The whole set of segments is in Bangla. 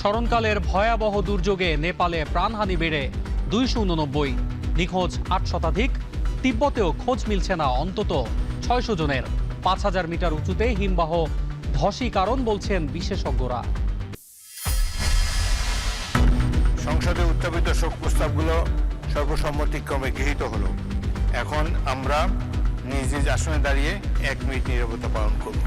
স্মরণকালের ভয়াবহ দুর্যোগে নেপালে প্রাণহানি বেড়ে 289, নিখোঁজ 8 শতাধিক। তিব্বতেও খোঁজ মিলছে না অন্তত 600 জনের। 5000 মিটার উঁচুতে হিমবাহ ধসই কারণ বলছেন বিশেষজ্ঞরা। সংসদে উত্থাপিত শোক প্রস্তাবগুলো সর্বসম্মতিক্রমে গৃহীত হলো। এখন আমরা নিজ নিজ আসনে দাঁড়িয়ে 1 মিনিট নীরবতা পালন করব।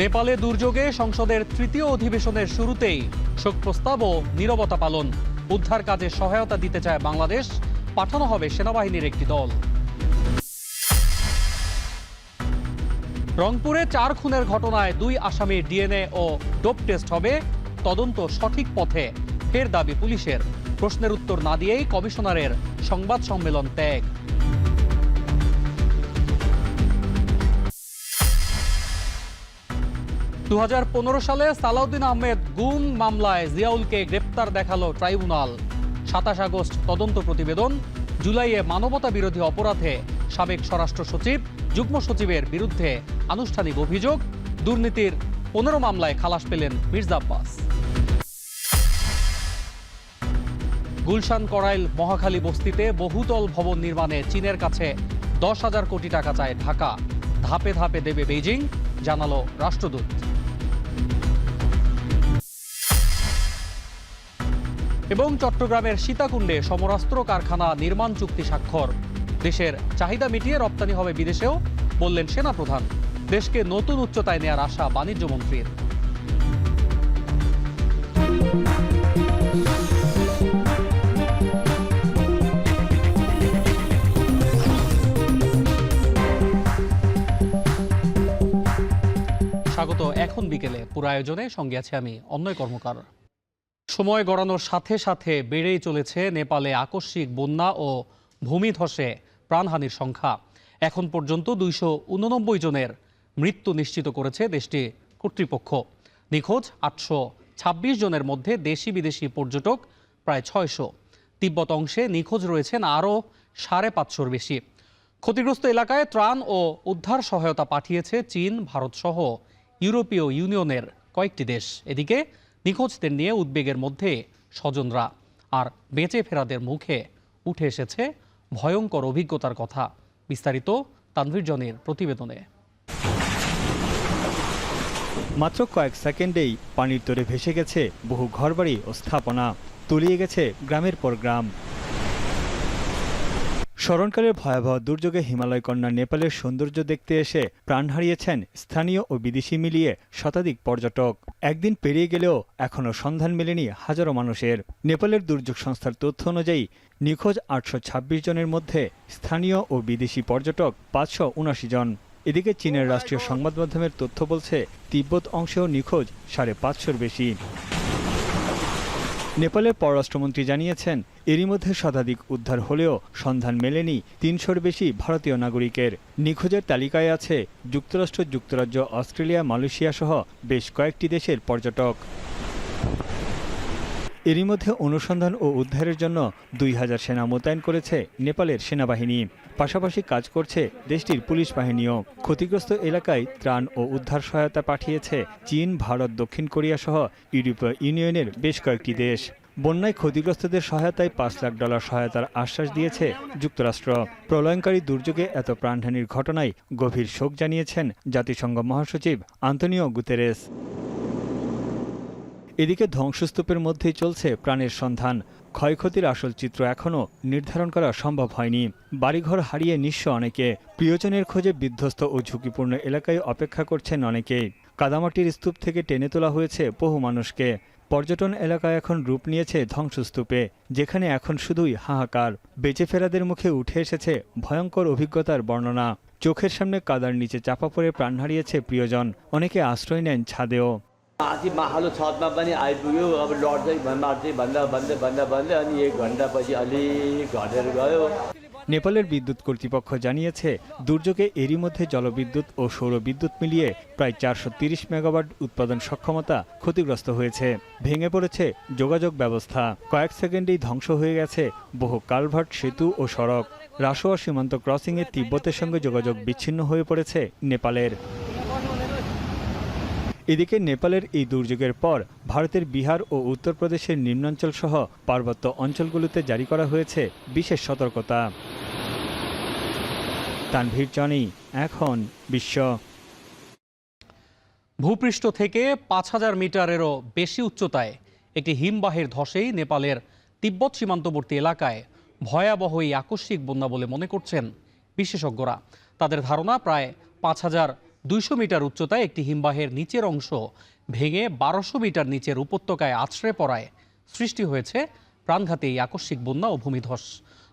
নেপালে দুর্যোগে সংসদের তৃতীয় অধিবেশনের শুরুতেই শোক প্রস্তাব ও নীরবতা পালন। উদ্ধার কাজে সহায়তা দিতে চায় বাংলাদেশ, পাঠানো হবে সেনাবাহিনীর একটি দল। রংপুরে 4 খুনের ঘটনায় 2 আসামির ডিএনএ ও ডোপ টেস্ট হবে, তদন্ত সঠিক পথে ফের দাবি পুলিশের। প্রশ্নের উত্তর না দিয়েই কমিশনারের সংবাদ সম্মেলন ত্যাগ। দু 2015 সালে সালাউদ্দিন আহমেদ গুম মামলায় জিয়াউলকে গ্রেপ্তার দেখালো ট্রাইব্যুনাল। 27 আগস্ট তদন্ত প্রতিবেদন। জুলাইয়ে মানবতা বিরোধী অপরাধে সাবেক স্বরাষ্ট্র সচিব, যুগ্ম সচিবের বিরুদ্ধে আনুষ্ঠানিক অভিযোগ। দুর্নীতির 15 মামলায় খালাস পেলেন মির্জা আব্বাস। গুলশান করাইল মহাখালী বস্তিতে বহুতল ভবন নির্মাণে চীনের কাছে 10,000 কোটি টাকা চায় ঢাকা। ধাপে ধাপে দেবে বেইজিং, জানালো রাষ্ট্রদূত। এবং চট্টগ্রামের সীতাকুণ্ডে সমরাস্ত্র কারখানা নির্মাণ চুক্তি স্বাক্ষর। দেশের চাহিদা মিটিয়ে রপ্তানি হবে বিদেশেও, বললেন সেনাপ্রধান। দেশকে নতুন উচ্চতায় নেয়ার আশা বাণিজ্য মন্ত্রীর। স্বাগত এখন বিকেলে পুরো আয়োজনে, সঙ্গে আছে আমি অন্যয় কর্মকার। সময় গড়ানোর সাথে সাথে বেড়েই চলেছে নেপালে আকস্মিক বন্যা ও ভূমিধসে প্রাণহানির সংখ্যা। এখন পর্যন্ত 289 জনের মৃত্যু নিশ্চিত করেছে দেশটি কর্তৃপক্ষ। নিখোঁজ 826 জনের মধ্যে দেশি বিদেশি পর্যটক প্রায় 600। তিব্বত অংশে নিখোঁজ রয়েছেন আরও 550-র বেশি। ক্ষতিগ্রস্ত এলাকায় ত্রাণ ও উদ্ধার সহায়তা পাঠিয়েছে চীন, ভারত সহ ইউরোপীয় ইউনিয়নের কয়েকটি দেশ। এদিকে নিখোঁজদের নিয়ে উদ্বেগের মধ্যে স্বজনরা, আর বেঁচে ফেরাদের মুখে উঠে এসেছে ভয়ঙ্কর অভিজ্ঞতার কথা। বিস্তারিত তানভীর জনের প্রতিবেদনে। মাত্র কয়েক সেকেন্ডেই পানির তোরে ভেসে গেছে বহু ঘরবাড়ি ও স্থাপনা, তলিয়ে গেছে গ্রামের পর গ্রাম। স্মরণকালের ভয়াবহ দুর্যোগে হিমালয় কন্যা নেপালের সৌন্দর্য দেখতে এসে প্রাণ হারিয়েছেন স্থানীয় ও বিদেশি মিলিয়ে শতাধিক পর্যটক। একদিন পেরিয়ে গেলেও এখনও সন্ধান মেলেনি হাজারো মানুষের। নেপালের দুর্যোগ সংস্থার তথ্য অনুযায়ী নিখোঁজ 826 জনের মধ্যে স্থানীয় ও বিদেশি পর্যটক 579 জন। এদিকে চীনের রাষ্ট্রীয় সংবাদ মাধ্যমের তথ্য বলছে তিব্বত অংশেও নিখোঁজ 550-র বেশি। নেপালের পররাষ্ট্রমন্ত্রী জানিয়েছেন, এরই মধ্যে শতাধিক উদ্ধার হলেও সন্ধান মেলেনি 300-র বেশি ভারতীয় নাগরিকের। নিখোঁজের তালিকায় আছে যুক্তরাষ্ট্র, যুক্তরাজ্য, অস্ট্রেলিয়া, মালয়েশিয়া সহ বেশ কয়েকটি দেশের পর্যটক। এরই মধ্যে অনুসন্ধান ও উদ্ধারের জন্য 2000 সেনা মোতায়েন করেছে নেপালের সেনাবাহিনী। পাশাপাশি কাজ করছে দেশটির পুলিশ বাহিনীও। ক্ষতিগ্রস্ত এলাকায় ত্রাণ ও উদ্ধার সহায়তা পাঠিয়েছে চীন, ভারত, দক্ষিণ কোরিয়া সহ ইউরোপীয় ইউনিয়নের বেশ কয়েকটি দেশ। বন্যায় ক্ষতিগ্রস্তদের সহায়তায় $5 লাখ সহায়তার আশ্বাস দিয়েছে যুক্তরাষ্ট্র। প্রলয়ঙ্কারী দুর্যোগে এত প্রাণহানির ঘটনায় গভীর শোক জানিয়েছেন জাতিসংঘ মহাসচিব আন্তোনিও গুতেরেস। এদিকে ধ্বংসস্তূপের মধ্যেই চলছে প্রাণের সন্ধান। ক্ষয়ক্ষতির আসল চিত্র এখনও নির্ধারণ করা সম্ভব হয়নি। বাড়িঘর হারিয়ে নিঃস্ব অনেকে, প্রিয়জনের খোঁজে বিধ্বস্ত ও ঝুঁকিপূর্ণ এলাকায় অপেক্ষা করছেন অনেকেই। কাদামাটির স্তূপ থেকে টেনে তোলা হয়েছে বহু মানুষকে। পর্যটন এলাকায় এখন রূপ নিয়েছে ধ্বংসস্তূপে, যেখানে এখন শুধুই হাহাকার। বেঁচে ফেরাদের মুখে উঠে এসেছে ভয়ঙ্কর অভিজ্ঞতার বর্ণনা। চোখের সামনে কাদার নিচে চাপা পড়ে প্রাণ হারিয়েছে প্রিয়জন। অনেকে আশ্রয় নেন ছাদেও। माथि माहालो छतमा पनि आइपुग्यो। अब लड्दै भन्दै भन्दै भन्दै भन्दै अनि 1 घन्टापछि अलि घटेर गयो। নেপালের বিদ্যুৎ কর্তৃপক্ষ জানিয়েছে, দুর্যোগে এরই মধ্যে জলবিদ্যুৎ ও সৌরবিদ্যুৎ মিলিয়ে প্রায় 430 মেগাওয়াট উৎপাদন সক্ষমতা ক্ষতিগ্রস্ত হয়েছে। ভেঙে পড়েছে যোগাযোগ ব্যবস্থা, কয়েক সেকেন্ডেই ধ্বংস হয়ে গেছে বহু কালভার্ট, সেতু ও সড়ক। রাসোয়া সীমান্ত ক্রসিংয়ে তিব্বতের সঙ্গে যোগাযোগ বিচ্ছিন্ন হয়ে পড়েছে নেপালের। এদিকে নেপালের এই দুর্যোগের পর ভারতের বিহার ও উত্তরপ্রদেশের নিম্নাঞ্চল সহ পার্বত্য অঞ্চলগুলোতে জারি করা হয়েছে বিশেষ সতর্কতা। তানভীর জনি, এখন বিশ্ব। ভূপৃষ্ঠ থেকে ৫,০০০ মিটারেরও বেশি উচ্চতায় একটি হিমবাহের ধসেই নেপালের তিব্বত সীমান্তবর্তী এলাকায় ভয়াবহ এই আকস্মিক বন্যা বলে মনে করছেন বিশেষজ্ঞরা। তাদের ধারণা, প্রায় ৫,২০০ মিটার উচ্চতায় একটি হিমবাহের নিচের অংশ ভেঙে ১২০০ মিটার নিচের উপত্যকায় আছড়ে পড়ায় সৃষ্টি হয়েছে প্রাণঘাতী এই আকস্মিক বন্যা ও ভূমিধস।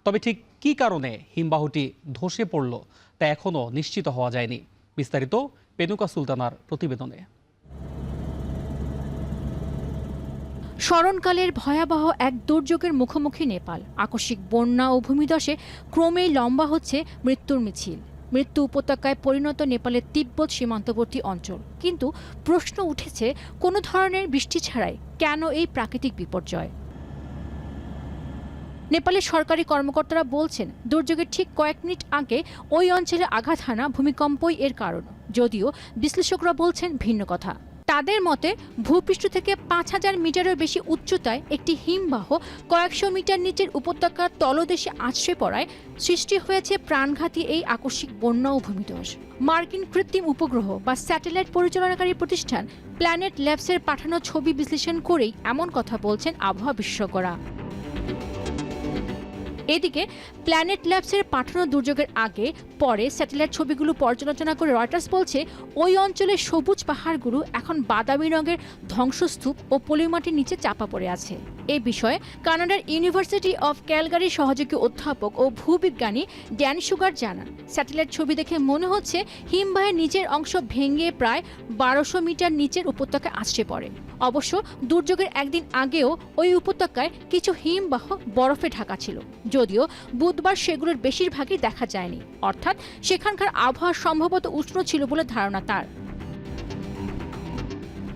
তবে ঠিক কী কারণে হিমবাহটি ধসে পড়ল তা এখনও নিশ্চিত হওয়া যায়নি। বিস্তারিত পেনুকা সুলতানার প্রতিবেদনে। স্মরণকালের ভয়াবহ এক দুর্যোগের মুখোমুখি নেপাল। আকস্মিক বন্যা ও ভূমিধসে ক্রমেই লম্বা হচ্ছে মৃত্যুর মিছিল। মৃত্যু উপত্যকায় পরিণত নেপালের তিব্বত সীমান্তবর্তী অঞ্চল। কিন্তু প্রশ্ন উঠেছে, কোনো ধরনের বৃষ্টি ছাড়াই কেন এই প্রাকৃতিক বিপর্যয়? নেপালের সরকারি কর্মকর্তারা বলছেন, দুর্যোগের ঠিক কয়েক মিনিট আগে ওই অঞ্চলে আঘাত হানা ভূমিকম্পই এর কারণ, যদিও বিশ্লেষকরা বলছেন ভিন্ন কথা। তাদের মতে, ভূপৃষ্ঠ থেকে ৫,০০০ মিটারের বেশি উচ্চতায় একটি হিমবাহ কয়েকশো মিটার নিচের উপত্যকার তলদেশে আছড়ে পড়ায় সৃষ্টি হয়েছে প্রাণঘাতী এই আকস্মিক বন্যা ও ভূমিধস। মার্কিন কৃত্রিম উপগ্রহ বা স্যাটেলাইট পরিচালনাকারী প্রতিষ্ঠান প্ল্যানেট ল্যাবসের পাঠানো ছবি বিশ্লেষণ করেই এমন কথা বলছেন আবহাওয়া বিশেষজ্ঞরা। এদিকে প্ল্যানেট ল্যাবসের পাঠানো দুর্যোগের আগে পরে স্যাটেলাইট ছবিগুলো পর্যালোচনা করে রয়টার্স বলছে, ওই অঞ্চলের সবুজ পাহাড়গুলো এখন বাদামি রঙের ধ্বংসস্তূপ ও পলিমাটির নিচে চাপা পড়ে আছে। এ বিষয়ে কানাডার ইউনিভার্সিটি অফ ক্যালগারির সহযোগী অধ্যাপক ও ভূবিজ্ঞানী ড্যান সুগার জানান, স্যাটেলাইট ছবি দেখে মনে হচ্ছে হিমবাহের নিচের অংশ ভেঙে প্রায় ১২০০ মিটার নিচের উপত্যকায় আছড়ে পড়ে। অবশ্য দুর্যোগের একদিন আগেও ওই উপত্যকায় কিছু হিমবাহ বরফে ঢাকা ছিল, যদিও বুধবার সেগুলোর বেশিরভাগই দেখা যায়নি। অর্থাৎ সেখানকার আবহাওয়া সম্ভবত উষ্ণ ছিল বলে ধারণা তার।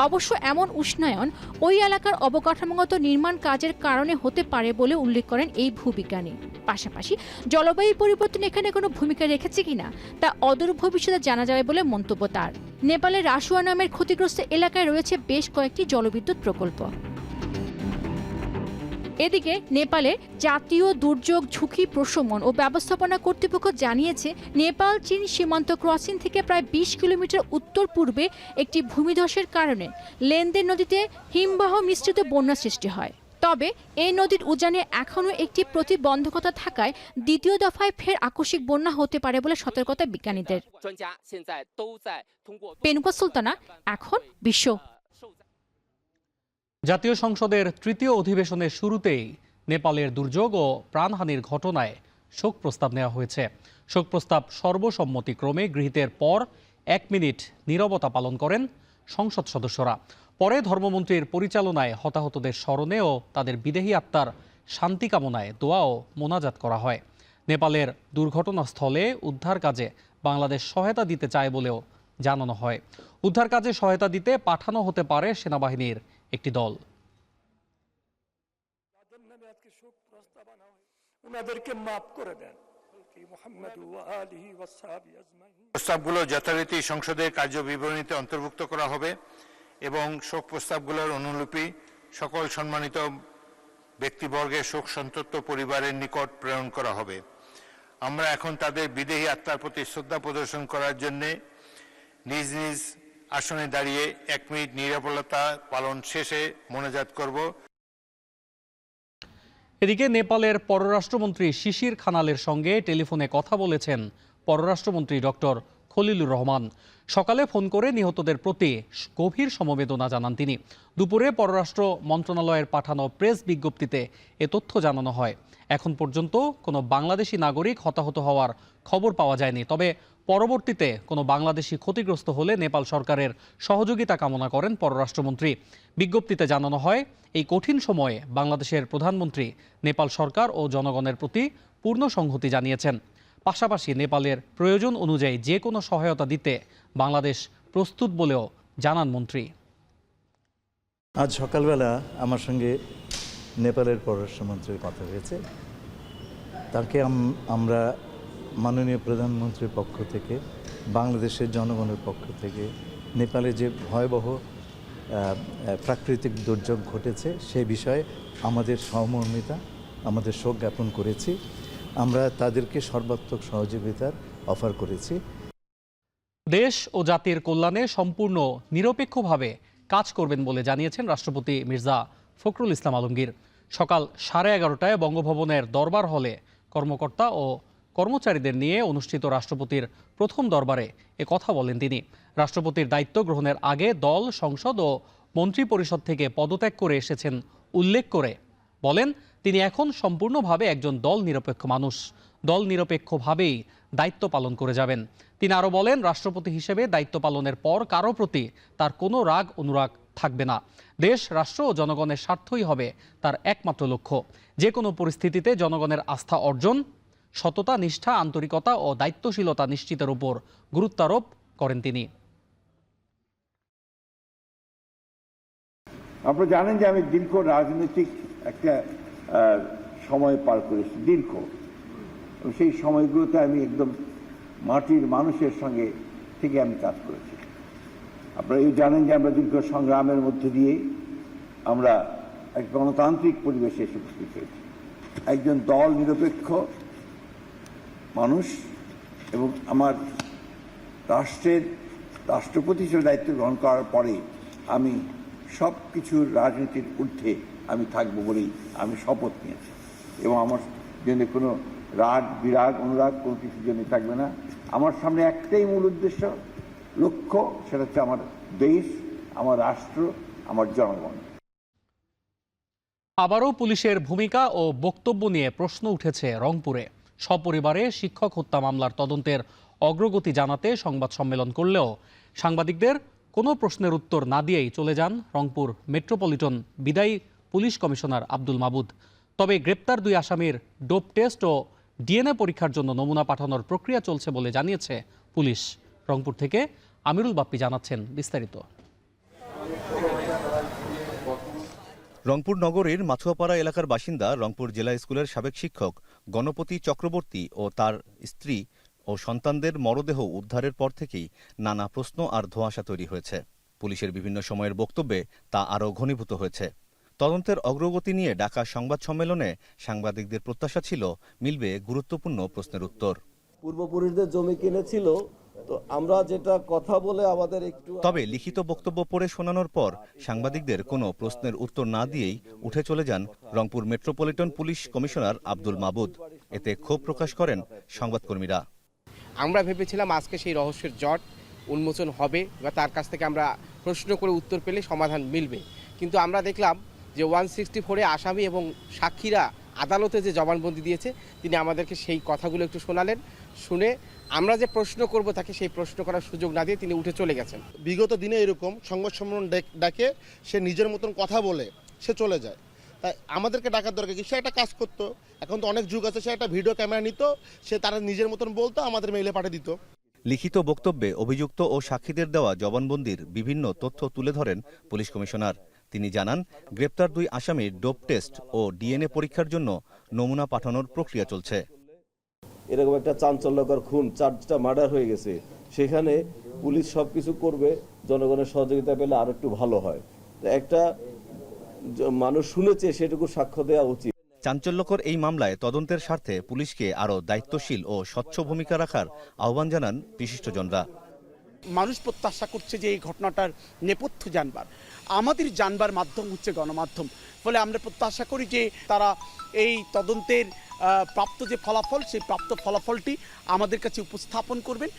অবশ্য এমন উষ্ণায়ন ওই এলাকার অবকাঠামোগত নির্মাণ কাজের কারণে হতে পারে বলে উল্লেখ করেন এই ভূবিজ্ঞানী। পাশাপাশি জলবায়ু পরিবর্তন এখানে কোনো ভূমিকা রেখেছে কিনা তা অদূর ভবিষ্যতে জানা যাবে বলে মন্তব্য তার। নেপালের রাসুয়া নামের ক্ষতিগ্রস্ত এলাকায় রয়েছে বেশ কয়েকটি জলবিদ্যুৎ প্রকল্প। এদিকে নেপালে জাতীয় দুর্যোগ ঝুঁকি প্রশমন ও ব্যবস্থাপনা কর্তৃপক্ষ জানিয়েছে, নেপাল চীন সীমান্ত ক্রসিং থেকে প্রায় ২০ কিলোমিটার উত্তর পূর্বে একটি ভূমিধসের কারণে লেনদেন নদীতে হিমবাহ মিশ্রিত বন্যা সৃষ্টি হয়। তবে এই নদীর উজানে এখনও একটি প্রতিবন্ধকতা থাকায় দ্বিতীয় দফায় ফের আকস্মিক বন্যা হতে পারে বলে সতর্কতা বিজ্ঞানীদের। পেনুকা সুলতানা, এখন বিশ্ব। জাতীয় সংসদের তৃতীয় অধিবেশনের শুরুতেই নেপালের দুর্যোগ ও প্রাণহানির ঘটনায় শোক প্রস্তাব নেওয়া হয়েছে। শোক প্রস্তাব সর্বসম্মতিক্রমে গৃহীতের পর ১ মিনিট নীরবতা পালন করেন সংসদ সদস্যরা। পরে ধর্মমন্ত্রীর পরিচালনায় হতাহতদের স্মরণে ও তাদের বিদেহী আত্মার শান্তি কামনায় দোয়া ও মোনাজাত করা হয়। নেপালের দুর্ঘটনাস্থলে উদ্ধার কাজে বাংলাদেশ সহায়তা দিতে চায় বলেও জানানো হয়। উদ্ধার কাজে সহায়তা দিতে পাঠানো হতে পারে সেনাবাহিনীর একটি দল। প্রস্তাবগুলো যথারীতি সংসদের কার্যবিবরণীতে অন্তর্ভুক্ত করা হবে এবং শোক প্রস্তাবগুলোর অনুলিপি সকল সম্মানিত ব্যক্তিবর্গের শোক সন্তপ্ত পরিবারের নিকট প্রেরণ করা হবে। আমরা এখন তাদের বিদেহী আত্মার প্রতি শ্রদ্ধা প্রদর্শন করার জন্য নিজ নিজ আসনে দাঁড়িয়ে ১ মিনিট নীরবতা পালন শেষে মোনাজাত করব। এদিকে নেপালের পররাষ্ট্রমন্ত্রী শিশির খানালের সঙ্গে টেলিফোনে কথা বলেছেন পররাষ্ট্রমন্ত্রী ডক্টর খলিলুর রহমান। সকালে ফোন করে নিহতদের প্রতি গভীর সমবেদনা জানান তিনি। দুপুরে পররাষ্ট্র মন্ত্রণালয়ের পাঠানো প্রেস বিজ্ঞপ্তিতে এ তথ্য জানানো হয়। এখন পর্যন্ত কোনো বাংলাদেশি নাগরিক হতাহত হওয়ার খবর পাওয়া যায়নি। তবে পরবর্তীতে কোনো বাংলাদেশি ক্ষতিগ্রস্ত হলে নেপাল সরকারের সহযোগিতা কামনা করেন পররাষ্ট্রমন্ত্রী। বিজ্ঞপ্তিতে জানানো হয়, এই কঠিন সময়ে বাংলাদেশের প্রধানমন্ত্রী নেপাল সরকার ও জনগণের প্রতি পূর্ণ সংহতি জানিয়েছেন। পাশাপাশি নেপালের প্রয়োজন অনুযায়ী যে কোনো সহায়তা দিতে বাংলাদেশ প্রস্তুত বলেও জানান মন্ত্রী। আজ সকালবেলা আমার সঙ্গে নেপালের পররাষ্ট্রমন্ত্রীর কথা হয়েছে। তাকে আমরা মাননীয় প্রধানমন্ত্রীর পক্ষ থেকে, বাংলাদেশের জনগণের পক্ষ থেকে নেপালে যে ভয়াবহ প্রাকৃতিক দুর্যোগ ঘটেছে সে বিষয়ে আমাদের সহমর্মিতা, আমাদের শোক জ্ঞাপন করেছি। আমরা তাদেরকে সর্বাত্মক সহযোগিতার অফার করেছি। দেশ ও জাতির কল্যাণে সম্পূর্ণ নিরপেক্ষভাবে কাজ করবেন বলে জানিয়েছেন রাষ্ট্রপতি মির্জা ফখরুল ইসলাম আলমগীর। সকাল 11:30টায় বঙ্গভবনের দরবার হলে কর্মকর্তা ও কর্মচারীদের নিয়ে অনুষ্ঠিত রাষ্ট্রপতির প্রথম দরবারে কথা বলেন তিনি। রাষ্ট্রপতির দায়িত্ব গ্রহণের আগে দল, সংসদ ও মন্ত্রিপরিষদ থেকে পদত্যাগ করে এসেছেন উল্লেখ করে বলেন, তিনি এখন সম্পূর্ণভাবে একজন দল নিরপেক্ষ মানুষ, দল নিরপেক্ষভাবেই দায়িত্ব পালন করে যাবেন। তিনি আরও বলেন, রাষ্ট্রপতি হিসেবে দায়িত্ব পালনের পর কারো প্রতি তার কোনো রাগ অনুরাগ থাকবে না। দেশ, রাষ্ট্র ও জনগণের স্বার্থই হবে তার একমাত্র লক্ষ্য। যে কোনো পরিস্থিতিতে জনগণের আস্থা অর্জন, সততা, নিষ্ঠা, আন্তরিকতা ও দায়িত্বশীলতা নিশ্চিতের উপর গুরুত্বারোপ করেন তিনি। আপনারা জানেন যে আমি দীর্ঘ রাজনৈতিক একটা সময় পার করেছি, দীর্ঘ। সেই সময়গুলোতে আমি একদম মাটির মানুষের সঙ্গে থেকে আমি কাজ করেছি। আপনারা এই জানেন যে আমরা দীর্ঘ সংগ্রামের মধ্যে দিয়ে আমরা এক গণতান্ত্রিক পরিবেশে এসে উপস্থিত হয়েছি। একজন দল নিরপেক্ষ মানুষ এবং আমার রাষ্ট্রের রাষ্ট্রপতি হিসেবে দায়িত্ব গ্রহণ করার পরে আমি সব কিছুর রাজনীতির ঊর্ধ্বে আমি থাকবো বলেই আমি শপথ নিয়েছি এবং আমার জন্য কোনো রাগ, বিরাগ, অনুরাগ কোনো কিছুর জন্য থাকবে না। আমার সামনে একটাই মূল উদ্দেশ্য, লক্ষ্য, সেটা হচ্ছে আমার দেশ, আমার রাষ্ট্র, আমার জনগণ। আবারও পুলিশের ভূমিকা ও বক্তব্য নিয়ে প্রশ্ন উঠেছে রংপুরে। সপরিবারে শিক্ষক হত্যা মামলার তদন্তের অগ্রগতি জানাতে সংবাদ সম্মেলন করলেও সাংবাদিকদের কোনো প্রশ্নের উত্তর না দিয়েই চলে যান রংপুর মেট্রোপলিটন বিদায়ী পুলিশ কমিশনার আব্দুল মাবুদ। তবে গ্রেপ্তার 2 আসামির ডোপ টেস্ট ও ডিএনএ পরীক্ষার জন্য নমুনা পাঠানোর প্রক্রিয়া চলছে বলে জানিয়েছে পুলিশ। রংপুর থেকে আমিরুল বাপ্পি জানাচ্ছেন বিস্তারিত। রংপুর নগরীর মাছুয়াপাড়া এলাকার বাসিন্দা রংপুর জেলা স্কুলের সাবেক শিক্ষক গণপতি চক্রবর্তী ও তার স্ত্রী ও সন্তানদের মরদেহ উদ্ধারের পর থেকেই নানা প্রশ্ন আর ধোঁয়াশা তৈরি হয়েছে। পুলিশের বিভিন্ন সময়ের বক্তব্যে তা আরও ঘনীভূত হয়েছে। তদন্তের অগ্রগতি নিয়ে ডাকা সংবাদ সম্মেলনে সাংবাদিকদের প্রত্যাশা ছিল মিলবে গুরুত্বপূর্ণ প্রশ্নের উত্তর। পূর্বপুরুষদের জমি কিনেছিল, তো আমরা যেটা কথা বলে আমাদের একটু। তবে লিখিত বক্তব্য পড়ে শোনানোর পর সাংবাদিকদের কোনো প্রশ্নের উত্তর না দিয়েই উঠে চলে যান Rangpur metropolitan police commissioner Abdul মাবুদ। এতে ক্ষোভ প্রকাশ করেন সংবাদকর্মীরা। আমরা ভেবেছিলাম আজকে সেই রহস্যের জট উন্মোচন হবে বা তার কাছ থেকে আমরা প্রশ্ন করে উত্তর পেলে সমাধান মিলবে, কিন্তু আমরা দেখলাম যে 164-এ আসামি এবং সাক্ষীরা আদালতে যে জবানবন্দি দিয়েছে, তিনি আমাদেরকে সেই কথাগুলো একটু শোনালেন। শুনে আমরা যে প্রশ্ন করব তাকে সেই প্রশ্ন করার সুযোগ না দিয়ে তিনি উঠে চলে গেছেন। বিগত দিনে এরকম সংবাদ সম্মেলন ডাকে সে নিজের মতন কথা বলে সে চলে যায়, তাই আমাদেরকে ডাকার দরকার কি? সে একটা কাজ করতো, এখন তো অনেক যুগ আছে, সে একটা ভিডিও ক্যামেরা নিত, সে তারা নিজের মতন বলতো, আমাদের মেইলে পাঠিয়ে দিত। লিখিত বক্তব্যে অভিযুক্ত ও সাক্ষীদের দেওয়া জবানবন্দির বিভিন্ন তথ্য তুলে ধরেন পুলিশ কমিশনার। তিনি জানান, গ্রেপ্তার 2 আসামির ডোপ টেস্ট ও ডিএনএ পরীক্ষার জন্য নমুনা পাঠানোর প্রক্রিয়া চলছে। এরকম একটা চাঞ্চল্যকর খুন, 4টা মার্ডার হয়ে গেছে, সেখানে পুলিশ সবকিছু করবে, জনগণের সহযোগিতা পেলে আর একটু ভালো হয়। একটা মানুষ শুনেছে সেটুকু সাক্ষ্য দেওয়া উচিত। চাঞ্চল্যকর এই মামলায় তদন্তের স্বার্থে পুলিশকে আরও দায়িত্বশীল ও স্বচ্ছ ভূমিকা রাখার আহ্বান জানান বিশিষ্টজনরা। মানুষ প্রত্যাশা করছে যে এই ঘটনাটার নেপথ্য জানবার, আমাদের জানবার মাধ্যম হচ্ছে গণমাধ্যম। ফলে আমরা প্রত্যাশা করি যে তারা এই তদন্তের প্রাপ্ত যে ফলাফল, সেই প্রাপ্ত ফলাফলটি আমাদের কাছে উপস্থাপন করবেন।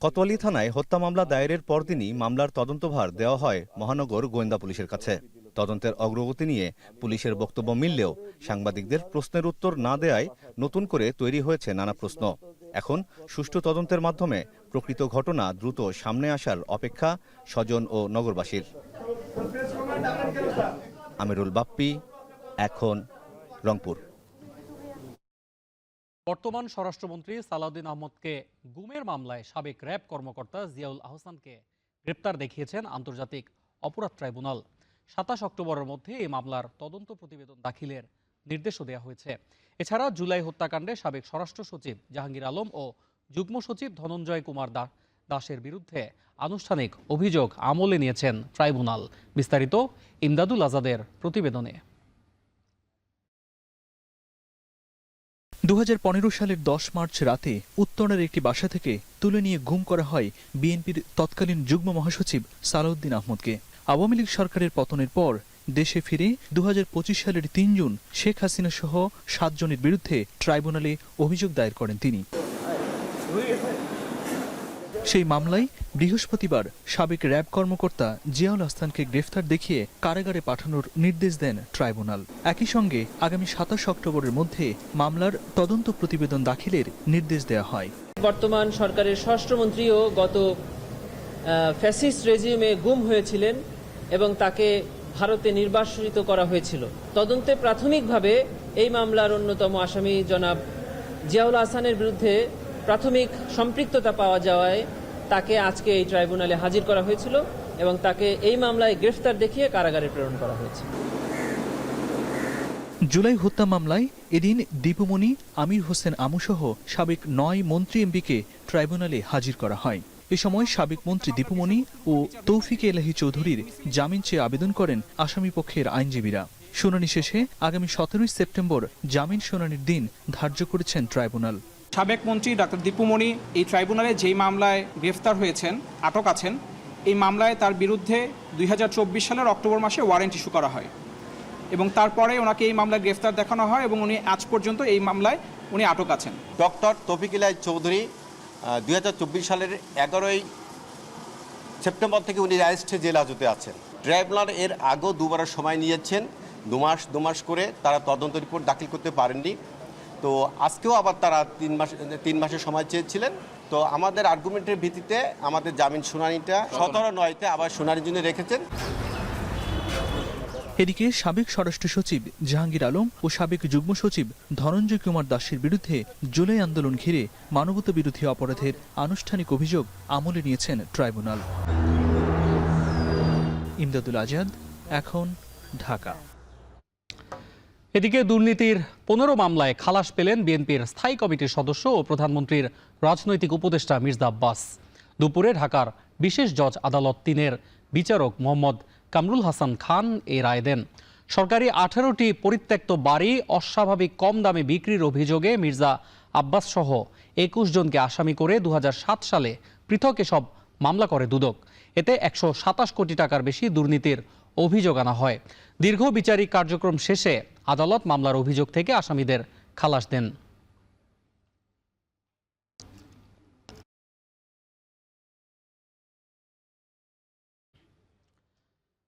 কোতোয়ালি থানায় হত্যা মামলা দায়েরের পরদিনই মামলার তদন্তভার দেওয়া হয় মহানগর গোয়েন্দা পুলিশের কাছে। তদন্তের অগ্রগতি নিয়ে পুলিশের বক্তব্য মিললেও সাংবাদিকদের প্রশ্নের উত্তর না দেয়ায় নতুন করে তৈরি হয়েছে নানা প্রশ্ন। এখন সুষ্ঠু তদন্তের মাধ্যমে প্রকৃত ঘটনা দ্রুত সামনে আসার অপেক্ষা স্বজন ও নগরবাসীর। আমিরুল বাপ্পি, এখন, রংপুর। বর্তমান স্বরাষ্ট্রমন্ত্রী সালাউদ্দিন আহমদকে গুমের মামলায় সাবেক র্যাব কর্মকর্তা জিয়াউল আহসানকে গ্রেপ্তার দেখিয়েছেন আন্তর্জাতিক অপরাধ ট্রাইব্যুনাল। 27 অক্টোবরের মধ্যে এই মামলার তদন্ত প্রতিবেদন দাখিলের নির্দেশও দেওয়া হয়েছে। এছাড়া জুলাই হত্যাকাণ্ডে সাবেক স্বরাষ্ট্র সচিব জাহাঙ্গীর আলম ও যুগ্ম সচিব ধনঞ্জয় কুমার দাসের বিরুদ্ধে আনুষ্ঠানিক অভিযোগ আমলে নিয়েছেন ট্রাইব্যুনাল। বিস্তারিত ইমদাদুল আজাদের প্রতিবেদনে। 2015 সালের 10 মার্চ রাতে উত্তরের একটি বাসা থেকে তুলে নিয়ে গুম করা হয় বিএনপির তৎকালীন যুগ্ম মহাসচিব সালাউদ্দিন আহমদকে। আওয়ামী লীগ সরকারের পতনের পর দেশে ফিরে 2025 সালের 3 জুন শেখ হাসিনা সহ 7 জনের বিরুদ্ধে ট্রাইব্যুনালে অভিযোগ দায়ের করেন তিনি। সেই মামলায় বৃহস্পতিবার সাবেক র্যাব কর্মকর্তা জিয়াউল আহসানকে গ্রেফতার দেখিয়ে কারাগারে পাঠানোর নির্দেশ দেন ট্রাইব্যুনাল। একই সঙ্গে আগামী 27 অক্টোবরের মধ্যে মামলার তদন্ত প্রতিবেদন দাখিলের নির্দেশ দেওয়া হয়। বর্তমান সরকারের স্বরাষ্ট্রমন্ত্রীও গত ফ্যাসিস্ট রেজিমে গুম হয়েছিলেন এবং তাকে ভারতে নির্বাসিত করা হয়েছিল। তদন্তে প্রাথমিকভাবে এই মামলার অন্যতম আসামি জনাব জিয়াউল আহসানের বিরুদ্ধে প্রাথমিক সম্পৃক্ততা পাওয়া যাওয়ায় তাকে আজকে এই ট্রাইব্যুনালে হাজির করা হয়েছিল এবং তাকে এই মামলায় গ্রেফতার দেখিয়ে কারাগারে প্রেরণ করা হয়েছে। জুলাই হত্যা মামলায় এদিন দীপুমণি, আমির হোসেন আমুসহ সাবেক 9 মন্ত্রী এমপিকে ট্রাইব্যুনালে হাজির করা হয়। এ সময় সাবেক মন্ত্রী দীপুমণি ও তৌফিক এলাহি চৌধুরীর জামিন চেয়ে আবেদন করেন আসামি পক্ষের আইনজীবীরা। শুনানি শেষে আগামী 17 সেপ্টেম্বর জামিন শুনানির দিন ধার্য করেছেন ট্রাইব্যুনাল। সাবেক মন্ত্রী ডক্টর দীপুমণি এই ট্রাইব্যুনালে যেই মামলায় গ্রেফতার হয়েছেন, আটক আছেন, এই মামলায় তার বিরুদ্ধে 2024 সালের অক্টোবর মাসে ওয়ারেন্ট ইস্যু করা হয় এবং তারপরে ওনাকে এই মামলায় গ্রেফতার দেখানো হয় এবং উনি আজ পর্যন্ত এই মামলায় উনি আটক আছেন। ডক্টর তৌফিক এলাহি চৌধুরী 2024 সালের 11 সেপ্টেম্বর থেকে উনি অ্যারেস্টে জেল হাজতে আছেন। ট্রাইব্যুনাল এর আগেও দুবারের সময় নিয়েছেন, দু মাস করে তারা তদন্ত রিপোর্ট দাখিল করতে পারেননি। তো আজকেও আবার তারা 3 মাসের সময় চেয়েছিলেন। তো আমাদের আর্গুমেন্টের ভিত্তিতে আমাদের জামিন শুনানিটা 17/9-তে আবার শুনানির জন্য রেখেছেন। এদিকে সাবেক স্বরাষ্ট্র সচিব জাহাঙ্গীর আলম ও সাবেক যুগ্ম সচিব ধনঞ্জয় কুমার দাসের বিরুদ্ধে জুলাই আন্দোলন ঘিরে মানবতা বিরোধী অপরাধের আনুষ্ঠানিক অভিযোগ আমলে নিয়েছেন ট্রাইব্যুনাল। ইমদাদুল আজাদ, এখন, ঢাকা। এদিকে দুর্নীতির 15 মামলায় খালাস পেলেন বিএনপির স্থায়ী কমিটির সদস্য ও প্রধানমন্ত্রীর রাজনৈতিক উপদেষ্টা মির্জা আব্বাস। দুপুরে ঢাকার বিশেষ জজ আদালত 3-এর বিচারক মোহাম্মদ কামরুল হাসান খান এই রায় দেন। সরকারি 18টি পরিত্যক্ত বাড়ি অস্বাভাবিক কম দামে বিক্রির অভিযোগে মির্জা আব্বাস সহ 21 জনকে আসামি করে 2007 সালে পৃথক এসব মামলা করে দুদক। এতে 127 কোটি টাকার বেশি দুর্নীতির অভিযোগ আনা হয়। দীর্ঘ বিচারিক কার্যক্রম শেষে আদালত মামলার অভিযোগ থেকে আসামিদের খালাস দেন।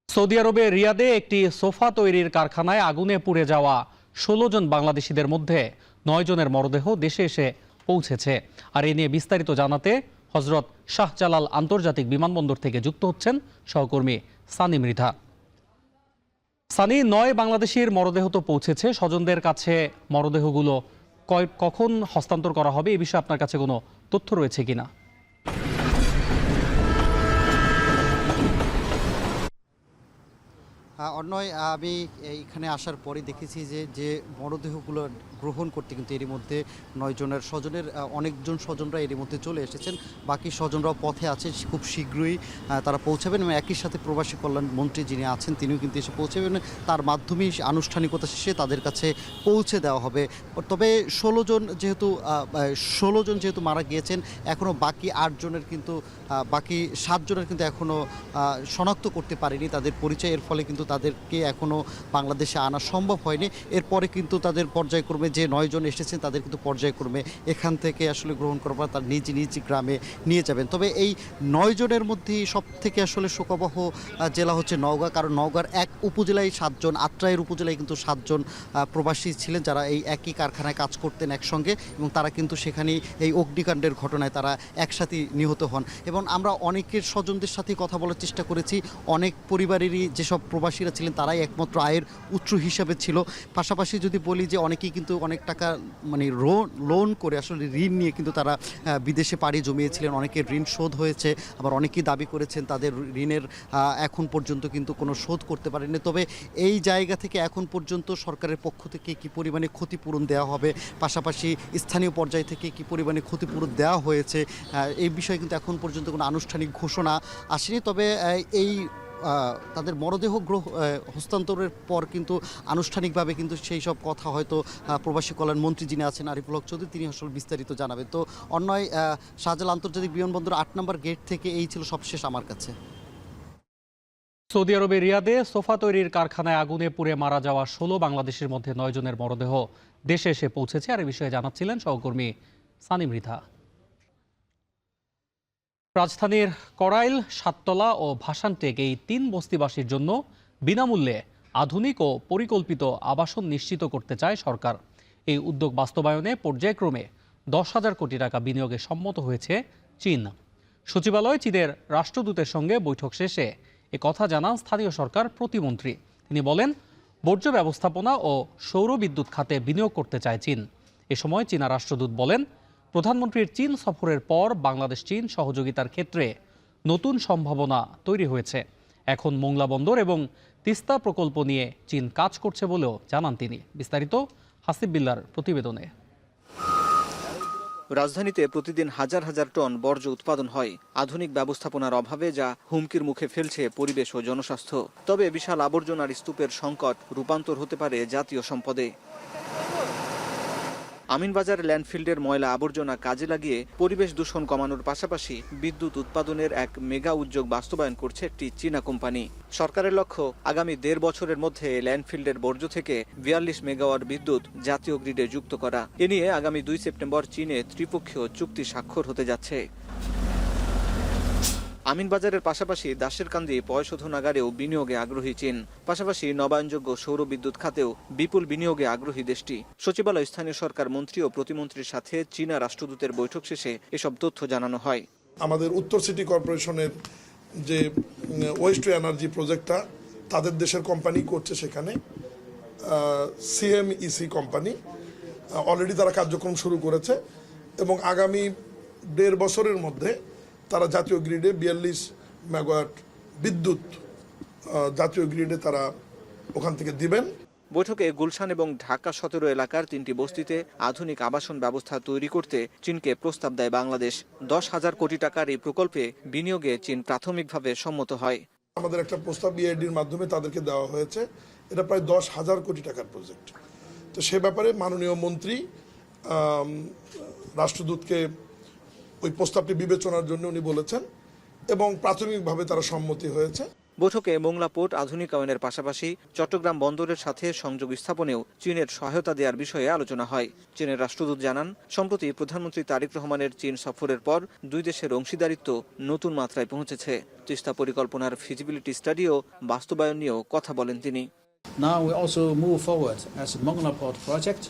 সৌদি আরবের রিয়াদে একটি সোফা তৈরির কারখানায় আগুনে পুড়ে যাওয়া 16 জন বাংলাদেশিদের মধ্যে 9 জনের মরদেহ দেশে এসে পৌঁছেছে। আর এ নিয়ে বিস্তারিত জানাতে হজরত শাহজালাল আন্তর্জাতিক বিমানবন্দর থেকে যুক্ত হচ্ছেন সহকর্মী সানি মৃধা। সানি, 9 বাংলাদেশির মরদেহ তো পৌঁছেছে, স্বজনদের কাছে মরদেহগুলো কখন হস্তান্তর করা হবে এই বিষয়ে আপনার কাছে কোনো তথ্য রয়েছে কিনা? অন্যয়, আমি এইখানে আসার পরে দেখেছি যে মরদেহগুলো গ্রহণ করতে কিন্তু এরই মধ্যে 9 জনের স্বজনের অনেকজন স্বজনরা এরই মধ্যে চলে এসেছেন। বাকি স্বজনরাও পথে আছে, খুব শীঘ্রই তারা পৌঁছাবেন এবং একই সাথে প্রবাসী কল্যাণ মন্ত্রী যিনি আছেন তিনিও কিন্তু এসে পৌঁছাবেন। তার মাধ্যমেই আনুষ্ঠানিকতা শেষে তাদের কাছে পৌঁছে দেওয়া হবে। তবে 16 জন যেহেতু মারা গিয়েছেন, এখনও বাকি 8 জনের কিন্তু বাকি 7 জনের কিন্তু এখনও শনাক্ত করতে পারেনি তাদের পরিচয়। এর ফলে কিন্তু তাদেরকে এখনও বাংলাদেশে আনা সম্ভব হয়নি। এরপরে কিন্তু তাদের পর্যায়ক্রমে যে 9 জন এসেছেন তাদের কিন্তু পর্যায়ক্রমে এখান থেকে আসলে গ্রহণ করার পর তার নিজ নিজ গ্রামে নিয়ে যাবেন। তবে এই 9 জনের মধ্যে সব থেকে আসলে শোকাবহ জেলা হচ্ছে নওগাঁ, কারণ নওগাঁর এক উপজেলায় 7 জন, আত্রাইয়ের উপজেলায় কিন্তু 7 জন প্রবাসী ছিলেন যারা এই একই কারখানায় কাজ করতেন একসঙ্গে এবং তারা কিন্তু সেখানেই এই অগ্নিকাণ্ডের ঘটনায় তারা একসাথে নিহত হন। এবং আমরা অনেকের স্বজনদের সাথে কথা বলার চেষ্টা করেছি, অনেক পরিবারেরই যেসব প্রবাসীরা ছিলেন তারাই একমাত্র আয়ের উৎস হিসাবে ছিল। পাশাপাশি যদি বলি যে অনেকেই কিন্তু অনেক টাকা মানে লোন করে আসলে ঋণ নিয়ে কিন্তু তারা বিদেশে পাড়ি জমিয়েছিলেন। অনেকের ঋণ শোধ হয়েছে, আবার অনেকেই দাবি করেছেন তাদের ঋণের এখন পর্যন্ত কিন্তু কোনো শোধ করতে পারেনি। তবে এই জায়গা থেকে এখন পর্যন্ত সরকারের পক্ষ থেকে কী পরিমাণে ক্ষতিপূরণ দেওয়া হবে, পাশাপাশি স্থানীয় পর্যায় থেকে কী পরিমাণে ক্ষতিপূরণ দেওয়া হয়েছে, এই বিষয়ে কিন্তু এখন পর্যন্ত কোনো আনুষ্ঠানিক ঘোষণা আসেনি। তবে এই তাদের মরদেহ হস্তান্তরের পর কিন্তু আনুষ্ঠানিকভাবে কিন্তু সেই সব কথা হয়তো প্রবাসী কল্যাণ মন্ত্রী যিনি আছেন আরিফুল হক চৌধুরী তিনি আসলে বিস্তারিত জানাবেন। তো অন্যয় শাহজালাল আন্তর্জাতিক বিমানবন্দর 8 নম্বর গেট থেকে এই ছিল সবশেষ আমার কাছে। সৌদি আরবের রিয়াদে সোফা তৈরির কারখানায় আগুনে পুড়ে মারা যাওয়া 16 বাংলাদেশের মধ্যে 9 জনের মরদেহ দেশে এসে পৌঁছেছে। আর এই বিষয়ে জানাচ্ছিলেন সহকর্মী সানি মৃধা। রাজধানীর করাইল, সাততলা ও ভাসানটেক এই 3 বস্তিবাসীর জন্য বিনামূল্যে আধুনিক ও পরিকল্পিত আবাসন নিশ্চিত করতে চায় সরকার। এই উদ্যোগ বাস্তবায়নে পর্যায়ক্রমে 10,000 কোটি টাকা বিনিয়োগে সম্মত হয়েছে চীন। সচিবালয়ে চীনের রাষ্ট্রদূতের সঙ্গে বৈঠক শেষে কথা জানান স্থানীয় সরকার প্রতিমন্ত্রী। তিনি বলেন, বর্জ্য ব্যবস্থাপনা ও সৌর বিদ্যুৎ খাতে বিনিয়োগ করতে চায় চীন। এ সময় চীনা রাষ্ট্রদূত বলেন, প্রধানমন্ত্রীর চীন সফরের পর বাংলাদেশ চীন সহযোগিতার ক্ষেত্রে নতুন সম্ভাবনা তৈরি হয়েছে। এখন মোংলা বন্দর এবং তিস্তা প্রকল্প নিয়ে চীন কাজ করছে বলেও জানান তিনি। বিস্তারিত হাসিব বিল্লার প্রতিবেদনে। রাজধানীতে প্রতিদিন হাজার হাজার টন বর্জ্য উৎপাদন হয় আধুনিক ব্যবস্থাপনার অভাবে, যা হুমকির মুখে ফেলছে পরিবেশ ও জনস্বাস্থ্য। তবে বিশাল আবর্জনার স্তূপের সংকট রূপান্তর হতে পারে জাতীয় সম্পদে। আমিনবাজার ল্যান্ডফিল্ডের ময়লা আবর্জনা কাজে লাগিয়ে পরিবেশ দূষণ কমানোর পাশাপাশি বিদ্যুৎ উৎপাদনের এক মেগা উদ্যোগ বাস্তবায়ন করছে একটি চীনা কোম্পানি। সরকারের লক্ষ্য, আগামী 1.5 বছরের মধ্যে ল্যান্ডফিল্ডের বর্জ্য থেকে 42 মেগাওয়াট বিদ্যুৎ জাতীয় গ্রিডে যুক্ত করা। এ নিয়ে আগামী 2 সেপ্টেম্বর চীনে ত্রিপক্ষীয় চুক্তি স্বাক্ষর হতে যাচ্ছে। আমিনবাজারের পাশাপাশি দাসেরকান্দি পয়ঃশোধনাগারেও বিনিয়োগে আগ্রহী চীন। পাশাপাশি নবায়নযোগ্য সৌর বিদ্যুৎ খাতেও বিপুল বিনিয়োগে আগ্রহী দেশটি। সচিবালয় স্থানীয় সরকার মন্ত্রী ও প্রতিমন্ত্রীর সাথে চীনা রাষ্ট্রদূতের বৈঠক শেষে এসব তথ্য জানানো হয়। আমাদের উত্তর সিটি কর্পোরেশনের যে ওয়েস্ট টু এনার্জি প্রজেক্টটা তাদের দেশের কোম্পানি করছে, সেখানে সিএমইসি কোম্পানি অলরেডি তারা কার্যক্রম শুরু করেছে এবং আগামী 1.5 বছরের মধ্যে তারা জাতীয় গ্রিডে 42 মেগাওয়াট বিদ্যুৎ জাতীয় গ্রিডে তারা ওখান থেকে দিবেন। বৈঠকে গুলশান এবং ঢাকা 17 এলাকার 3টি বস্তিতে আধুনিক আবাসন ব্যবস্থা তৈরি করতে চীনকে প্রস্তাব দেয় বাংলাদেশ। 10,000 কোটি টাকার এই প্রকল্পে বিনিয়োগে চীন প্রাথমিকভাবে সম্মত হয়। আমাদের একটা প্রস্তাব বিআইডির মাধ্যমে তাদেরকে দেওয়া হয়েছে। এটা প্রায় 10,000 কোটি টাকার প্রজেক্ট। তো সে ব্যাপারে মাননীয় মন্ত্রী রাষ্ট্রদূতকে ওই প্রস্তাবটি বিবেচনার জন্য উনি বলেছেন এবং প্রাথমিকভাবে তারা সম্মতি হয়েছে। বৈঠকে মোংলা পোর্ট আধুনিকায়নের পাশাপাশি চট্টগ্রাম বন্দরের সাথে সংযোগ স্থাপনেও চীনের সহায়তা দেওয়ার বিষয়ে আলোচনা হয়। চীনের রাষ্ট্রদূত জানান, সম্প্রতি প্রধানমন্ত্রী তারেক রহমানের চীন সফরের পর 2 দেশের অংশীদারিত্ব নতুন মাত্রায় পৌঁছেছে। তিস্তা পরিকল্পনার ফিজিবিলিটি স্টাডিও বাস্তবায়ন নিয়েও কথা বলেন তিনি। Now we also move forward as the Mongla Port project.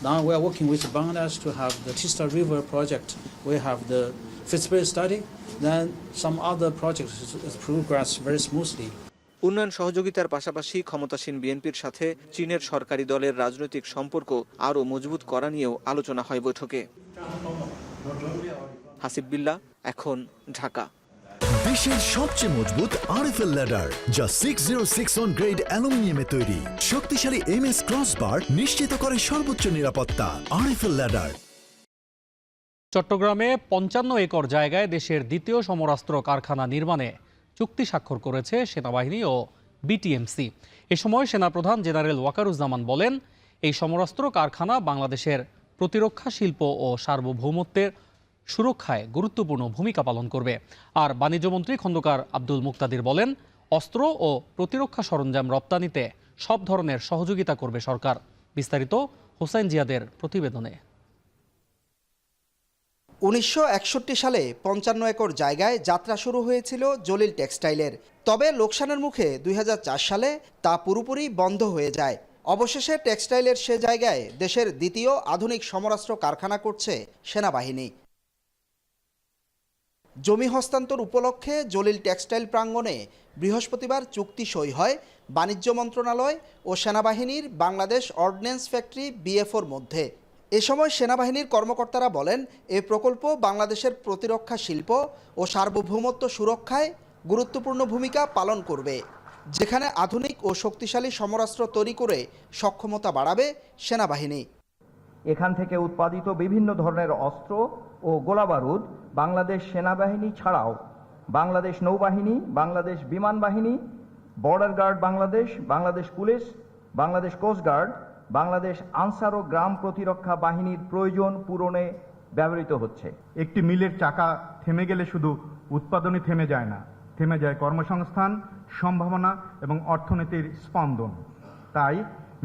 Now we are working with Bangladesh to have the Tista River project. We have the feasibility study. Then some other projects progress very smoothly. উন্নয়ন সহযোগিতার পাশাপাশি ক্ষমতাসীন বিএনপির সাথে চীনের সরকারি দলের রাজনৈতিক সম্পর্ক আরও মজবুত করা নিয়েও আলোচনা হয় বৈঠকে। হাসিব বিল্লাহ, এখন ঢাকা। বিশ্বের সবচেয়ে মজবুত আরএফএল ল্যাডার, যা 6061 গ্রেড অ্যালুমিনিয়ামে তৈরি। শক্তিশালী এমএস ক্রসবার নিশ্চিত করে সর্বোচ্চ নিরাপত্তা। RFL ladder. চট্টগ্রামে 55 একর জায়গায় দেশের দ্বিতীয় সমরাস্ত্র কারখানা নির্মাণে চুক্তি স্বাক্ষর করেছে সেনাবাহিনী ও বিটিএমসি। এ সময় সেনাপ্রধান জেনারেল ওয়াকারুজ্জামান বলেন, এই সমরাস্ত্র কারখানা বাংলাদেশের প্রতিরক্ষা শিল্প ও সার্বভৌমত্বের সুরক্ষায় গুরুত্বপূর্ণ ভূমিকা পালন করবে। আর বাণিজ্যমন্ত্রী খন্দকার আব্দুল মুক্তাদির বলেন, অস্ত্র ও প্রতিরক্ষা সরঞ্জাম রপ্তানিতে সব ধরনের সহযোগিতা করবে সরকার। বিস্তারিত হোসেন জিয়াদের প্রতিবেদনে। 1961 সালে 55 একর জায়গায় যাত্রা শুরু হয়েছিল জলিল টেক্সটাইলের। তবে লোকসানের মুখে 2004 সালে তা পুরোপুরি বন্ধ হয়ে যায়। অবশেষে টেক্সটাইলের সে জায়গায় দেশের দ্বিতীয় আধুনিক সমরাস্ত্র কারখানা করছে সেনাবাহিনী। জমি হস্তান্তর উপলক্ষে জলিল টেক্সটাইল প্রাঙ্গণে বৃহস্পতিবার চুক্তি সই হয় বাণিজ্য মন্ত্রণালয় ও সেনাবাহিনীর বাংলাদেশ অর্ডিন্যান্স ফ্যাক্টরি বিএফওর মধ্যে। এ সময় সেনাবাহিনীর কর্মকর্তারা বলেন, এই প্রকল্প বাংলাদেশের প্রতিরক্ষা শিল্প ও সার্বভৌমত্ব সুরক্ষায় গুরুত্বপূর্ণ ভূমিকা পালন করবে, যেখানে আধুনিক ও শক্তিশালী সমরাস্ত্র তৈরি করে সক্ষমতা বাড়াবে সেনাবাহিনী। এখান থেকে উৎপাদিত বিভিন্ন ধরনের অস্ত্র ও গোলাবারুদ বাংলাদেশ সেনাবাহিনী ছাড়াও বাংলাদেশ নৌবাহিনী, বাংলাদেশ বিমান বাহিনী, border guard Bangladesh, Bangladesh police, Bangladesh coastguard, Bangladesh Ansar ও গ্রাম প্রতিরক্ষা বাহিনীর প্রয়োজন পূরণে ব্যবহৃত হচ্ছে। একটি মিলের চাকা থেমে গেলে শুধু উৎপাদনই থেমে যায় না, থেমে যায় কর্মসংস্থান, সম্ভাবনা এবং অর্থনীতির স্পন্দন। তাই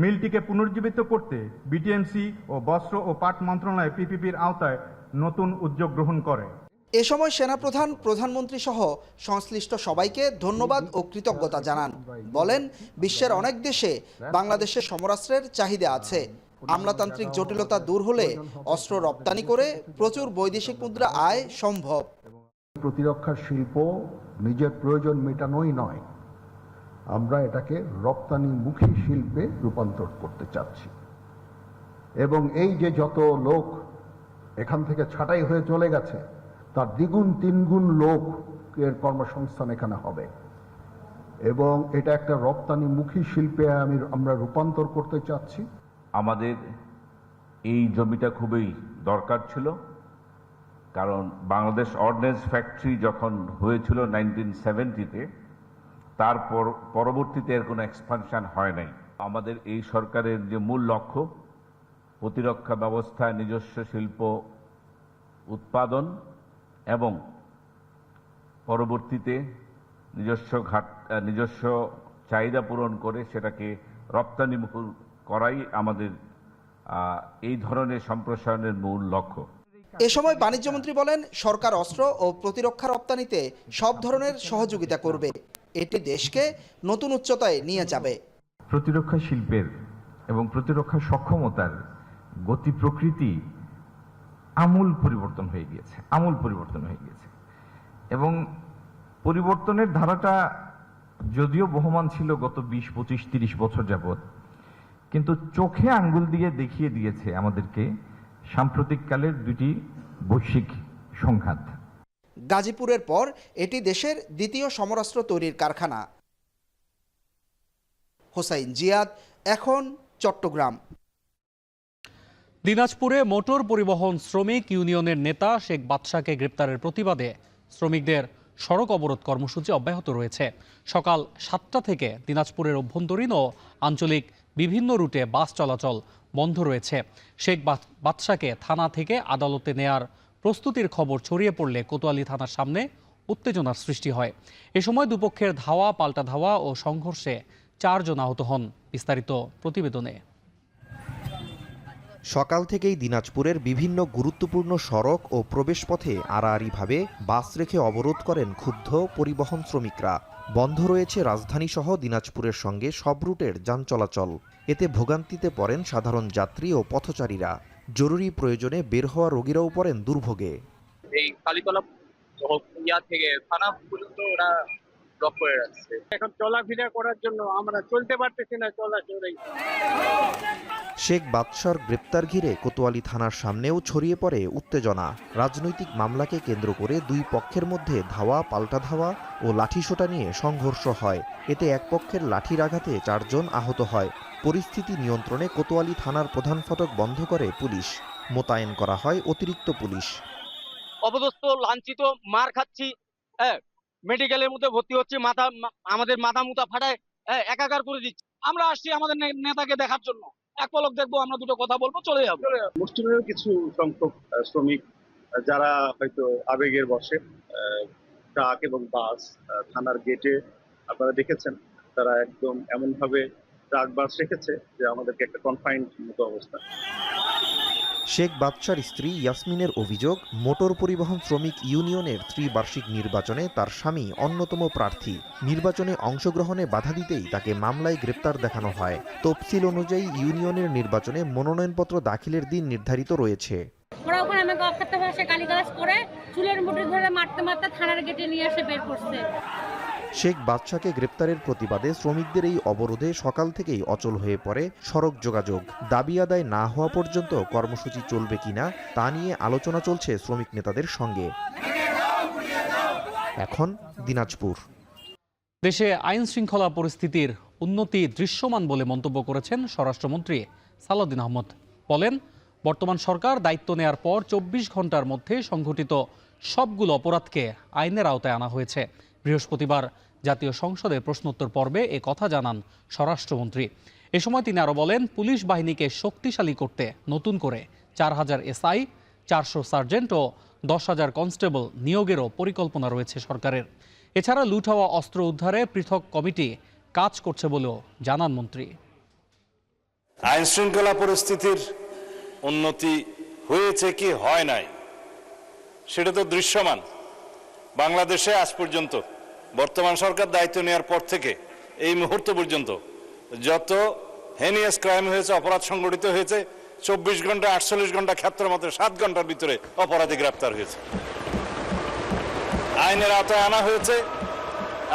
মিলটিকে পুনর্জীবিত করতে বিটিএমসি ও বস্ত্র ও পাট মন্ত্রণালয় পিপিপির আওতায় নতুন উদ্যোগ গ্রহণ করে। এ সময় সেনাপ্রধান, প্রধানমন্ত্রী সহ সংশ্লিষ্ট সবাইকে ধন্যবাদ ও কৃতজ্ঞতা জানান। বলেন, বিশ্বের অনেক দেশে বাংলাদেশের সমরাস্ত্রের চাহিদা আছে। আমলাতান্ত্রিক জটিলতা দূর হলে অস্ত্র রপ্তানি করে প্রচুর বৈদেশিক মুদ্রা আয় সম্ভব। প্রতিরক্ষা শিল্প নিজের প্রয়োজন মেটানোই নয়, আমরা এটাকে রপ্তানিমুখী শিল্পে রূপান্তর করতে চাচ্ছি। এবং এই যে যত লোক এখান থেকে ছাঁটাই হয়ে চলে গেছে, তার দ্বিগুণ তিনগুণ লোকের কর্মসংস্থান এখানে হবে এবং এটা একটা রপ্তানিমুখী শিল্পে আমরা রূপান্তর করতে চাচ্ছি। আমাদের এই জমিটা খুবই দরকার ছিল, কারণ বাংলাদেশ অর্ডিন্যান্স ফ্যাক্টরি যখন হয়েছিল 1970-তে, তারপর পরবর্তীতে এর কোনো এক্সপানশন হয় নাই। আমাদের এই সরকারের যে মূল লক্ষ্য, প্রতিরক্ষা ব্যবস্থায় নিজস্ব শিল্প উৎপাদন এবং পরবর্তীতে নিজস্ব চাহিদা পূরণ করে সেটাকে রপ্তানিমুখ করাই আমাদের এই ধরনের সম্প্রসারণের মূল লক্ষ্য। এ সময় বাণিজ্যমন্ত্রী বলেন, সরকার অস্ত্র ও প্রতিরক্ষা রপ্তানিতে সব ধরনের সহযোগিতা করবে। এটি দেশকে নতুন উচ্চতায় নিয়ে যাবে। প্রতিরক্ষা শিল্পের এবং প্রতিরক্ষা সক্ষমতার গতি প্রকৃতি আমূল পরিবর্তন হয়ে গিয়েছে, এবং পরিবর্তনের ধারাটা যদিও বহমান ছিল গত 20, 25, 30 বছর যাবৎ, কিন্তু চোখে আঙ্গুল দিয়ে দেখিয়ে দিয়েছে আমাদেরকে সাম্প্রতিককালের দুটি বৈশ্বিক সংঘাত। গাজীপুরের পর এটি দেশের দ্বিতীয় সমরাস্ত্র তৈরির কারখানা। হোসাইন জিয়াদ, এখন চট্টগ্রাম। দিনাজপুরে মোটর পরিবহন শ্রমিক ইউনিয়নের নেতা শেখ বাদশাকে গ্রেপ্তারের প্রতিবাদে শ্রমিকদের সড়ক অবরোধ কর্মসূচি অব্যাহত রয়েছে। সকাল 7টা থেকে দিনাজপুরের অভ্যন্তরীণ ও আঞ্চলিক বিভিন্ন রুটে বাস চলাচল বন্ধ রয়েছে। শেখ বাদশাকে থানা থেকে আদালতে নেয়ার প্রস্তুতির খবর ছড়িয়ে পড়লে কোতোয়ালি থানার সামনে উত্তেজনার সৃষ্টি হয়। এ সময় দুপক্ষের ধাওয়া পাল্টা ধাওয়া ও সংঘর্ষে 4 জন আহত হন। বিস্তারিত প্রতিবেদনে। সকাল থেকেই দিনাজপুরের বিভিন্ন গুরুত্বপূর্ণ সড়ক ও প্রবেশপথে আড়াআড়িভাবে বাস রেখে অবরোধ করেন ক্ষুব্ধ পরিবহন শ্রমিকরা। বন্ধ রয়েছে রাজধানীসহ দিনাজপুরের সঙ্গে সব রুটের যান চলাচল। এতে ভোগান্তিতে পড়েন সাধারণ যাত্রী ও পথচারীরা। জরুরি প্রয়োজনে বের হওয়া রোগীরাও পড়েন দুর্ভোগে। এই কালীতলা থেকে থানা পর্যন্ত ওরা ব্লক করে রাখছে। এখন চলাফেরা করার জন্য আমরা চলতে পারতেছি না, চলাচলেই। শেখ বাদশার গ্রেপ্তার ঘিরে কোতোয়ালি থানার সামনেও ছড়িয়ে পড়ে উত্তেজনা। রাজনৈতিক মামলাকে কেন্দ্র করে দুই পক্ষের মধ্যে ধাওয়া পাল্টা ধাওয়া ও লাঠিসোঁটা নিয়ে সংঘর্ষ হয়। এতে এক পক্ষের লাঠির আঘাতে 4 জন আহত হয়। পরিস্থিতি নিয়ন্ত্রণে কোতোয়ালি থানার প্রধান ফটক বন্ধ করে পুলিশ। মোতায়েন করা হয় অতিরিক্ত পুলিশ। অপদস্থ, লাঞ্ছিত, মার খাচ্ছি, মেডিকেলের মধ্যে ভর্তি হচ্ছে, আমাদের মাথা মুথা ফাটায় একাকার করে দিচ্ছে। আমরা আসছি আমাদের নেতাকে দেখার জন্য, এক পলক দেখবো, আমরা দুটো কথা বলবো, চলে যাবো। মুষ্টিমেয় কিছু সংখ্যক শ্রমিক যারা হয়তো আবেগের বশে ট্রাক এবং বাস থানার গেটে আপনারা দেখেছেন, তারা একদম এমন ভাবে ট্রাক বাস রেখেছে যে আমাদেরকে একটা কনফাইন্ড মতো অবস্থা। শেখ বাদশার স্ত্রী ইয়াসমিনের অভিযোগ, মোটর পরিবহন শ্রমিক ইউনিয়নের ত্রিবার্ষিক নির্বাচনে তার স্বামী অন্যতম প্রার্থী। নির্বাচনে অংশগ্রহণে বাধা দিতেই তাকে মামলায় গ্রেপ্তার দেখানো হয়। তফসিল অনুযায়ী ইউনিয়নের নির্বাচনে মনোনয়নপত্র দাখিলের দিন নির্ধারিত রয়েছে। ওরা ওখানে আমাকে অকথ্য ভাষায় গালিগালাজ করে চুলের মুঠি ধরে মারতে মারতে থানার গেটে নিয়ে এসে বের করছে। শেখ বাদশাকে গ্রেপ্তারের প্রতিবাদে শ্রমিকদের এই অবরোধে সকাল থেকেই অচল হয়ে পড়ে সড়ক যোগাযোগ। দাবি আদায় না হওয়া পর্যন্ত কর্মসূচি চলবে কিনা তা নিয়ে আলোচনা চলছে শ্রমিক নেতাদের সঙ্গে। এখন দিনাজপুর। দেশে আইন শৃঙ্খলা পরিস্থিতির উন্নতি দৃশ্যমান বলে মন্তব্য করেছেন স্বরাষ্ট্রমন্ত্রী সালাউদ্দিন আহমদ। বলেন, বর্তমান সরকার দায়িত্ব নেয়ার পর 24 ঘন্টার মধ্যে সংঘটিত সবগুলো অপরাধকে আইনের আওতায় আনা হয়েছে। বৃহস্পতিবার জাতীয় সংসদে প্রশ্নোত্তর পর্বে এ কথা জানান স্বরাষ্ট্রমন্ত্রী। এ সময় তিনি আরও বলেন, পুলিশ বাহিনীকে শক্তিশালী করতে নতুন করে 4000 এসআই, 400 সার্জেন্ট ও 10,000 কনস্টেবল নিয়োগেরও পরিকল্পনা রয়েছে সরকারের। এছাড়া লুট হওয়া অস্ত্র উদ্ধারে পৃথক কমিটি কাজ করছে বলেও জানান মন্ত্রী। আইন শৃঙ্খলা পরিস্থিতির উন্নতি হয়েছে কি হয় নাই সেটা তো দৃশ্যমান। বাংলাদেশে আজ পর্যন্ত বর্তমান সরকার দায়িত্ব নেওয়ার পর থেকে এই মুহূর্ত পর্যন্ত যত হেনিয়াস ক্রাইম হয়েছে, অপরাধ সংগঠিত হয়েছে, 24 ঘন্টা 48 ঘন্টা ক্ষেত্রের মধ্যে 7 ঘন্টার ভিতরে অপরাধী গ্রেপ্তার হয়েছে, আইনের আওতায় আনা হয়েছে।